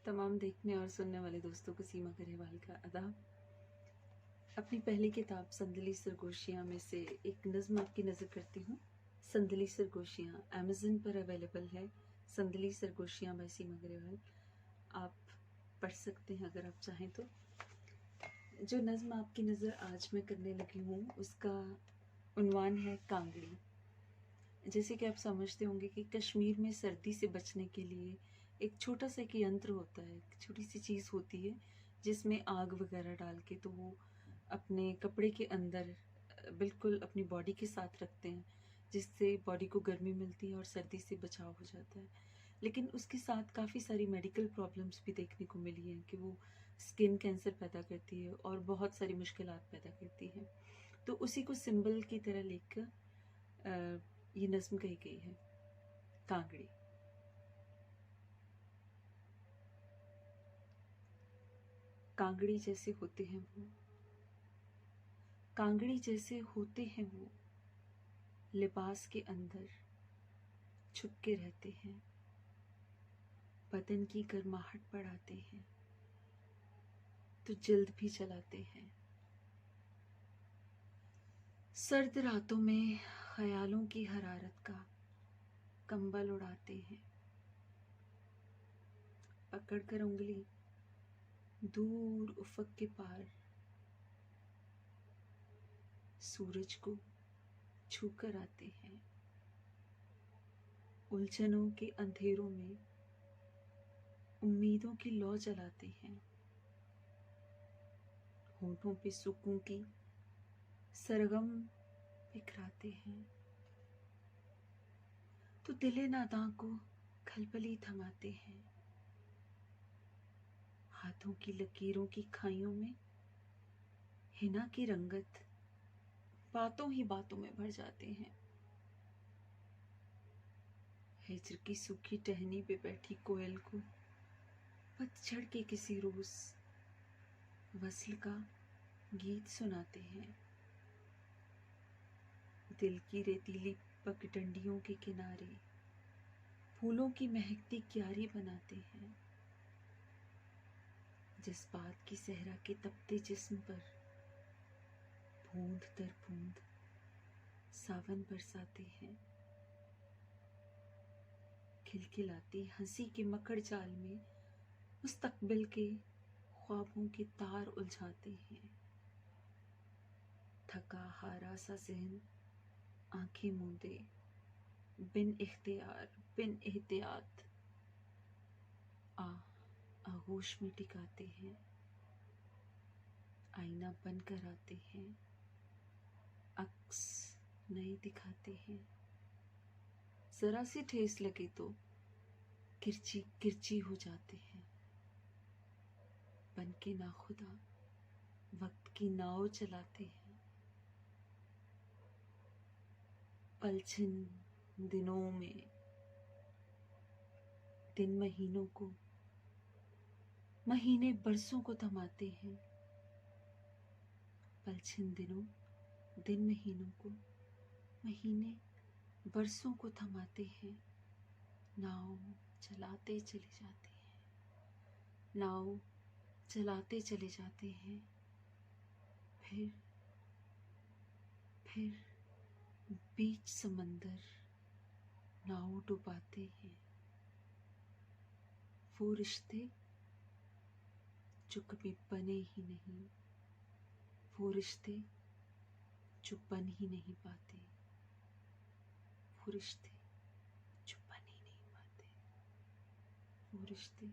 तमाम देखने और सुनने वाले दोस्तों को सीमा गरेवाल का आदाब। अपनी पहली किताब संदली सरगोशियाँ में से एक नज़्म आपकी नज़र करती हूँ। संदली सरगोशियाँ अमेज़न पर अवेलेबल है। संदली सरगोशियाँ बाय सीमा गरेवाल, आप पढ़ सकते हैं अगर आप चाहें तो। जो नज़्म आपकी नज़र आज मैं करने लगी हूँ उसका उन्वान है कांगड़ी। जैसे कि आप समझते होंगे कि कश्मीर में सर्दी से बचने के लिए एक छोटा सा एक यंत्र होता है, एक छोटी सी चीज़ होती है जिसमें आग वगैरह डाल के तो वो अपने कपड़े के अंदर बिल्कुल अपनी बॉडी के साथ रखते हैं, जिससे बॉडी को गर्मी मिलती है और सर्दी से बचाव हो जाता है। लेकिन उसके साथ काफ़ी सारी मेडिकल प्रॉब्लम्स भी देखने को मिली हैं कि वो स्किन कैंसर पैदा करती है और बहुत सारी मुश्किलात पैदा करती है। तो उसी को सिंबल की तरह लेकर ये नज़्म कही गई है। कांगड़ी। कांगड़ी जैसे होते हैं वो, कांगड़ी जैसे होते हैं वो, लिबास के अंदर छुप के रहते हैं, बदन की गर्माहट बढ़ाते हैं तो जल्द भी चलाते हैं। सर्द रातों में ख्यालों की हरारत का कंबल उड़ाते हैं, पकड़कर उंगली दूर उफक के पार सूरज को छूकर आते हैं। उलझनों के अंधेरों में उम्मीदों की लौ जलाते हैं, होठों पे सुकून की सरगम बिखराते हैं तो दिले नादां को खलबली थमाते हैं। हाथों की लकीरों की खाइयों में हिना की रंगत बातों ही बातों में भर जाते हैं। हिज्र की सूखी टहनी पे बैठी कोयल को पतझड़ के किसी रोज वस्ल का गीत सुनाते हैं। दिल की रेतीली पगडंडियों के किनारे फूलों की महकती क्यारी बनाते हैं। जज्बात की सहरा के तपते जिस्म पर बूंद दर बूंद सावन बरसाते हैं। खिलखिलाती हंसी के मकड़ जाल में मुस्तकबिल के ख्वाबों के तार उलझाते हैं। थका हारा सा ज़हन आंखें मूंदे बिन इख्तियार बिन एहतियात आगोश में टिकाते हैं। आईना बन कर आते हैं, अक्स नए दिखाते हैं। जरा सी ठेस लगे तो किरची किरची हो जाते हैं। बन के नाखुदा वक्त की नाव चलाते हैं। पलछिन दिनों में दिन महीनों को महीने बरसों को थमाते हैं। पलछिन दिनों दिन महीनों को महीने बरसों को थमाते हैं। नाव चलाते चले जाते हैं, नाव चलाते चले जाते हैं। फिर बीच समंदर नाव डुबाते हैं। वो रिश्ते जो कभी बने ही नहीं, वो रिश्ते जो बन ही नहीं पाते, वो रिश्ते जो बन ही नहीं पाते, वो रिश्ते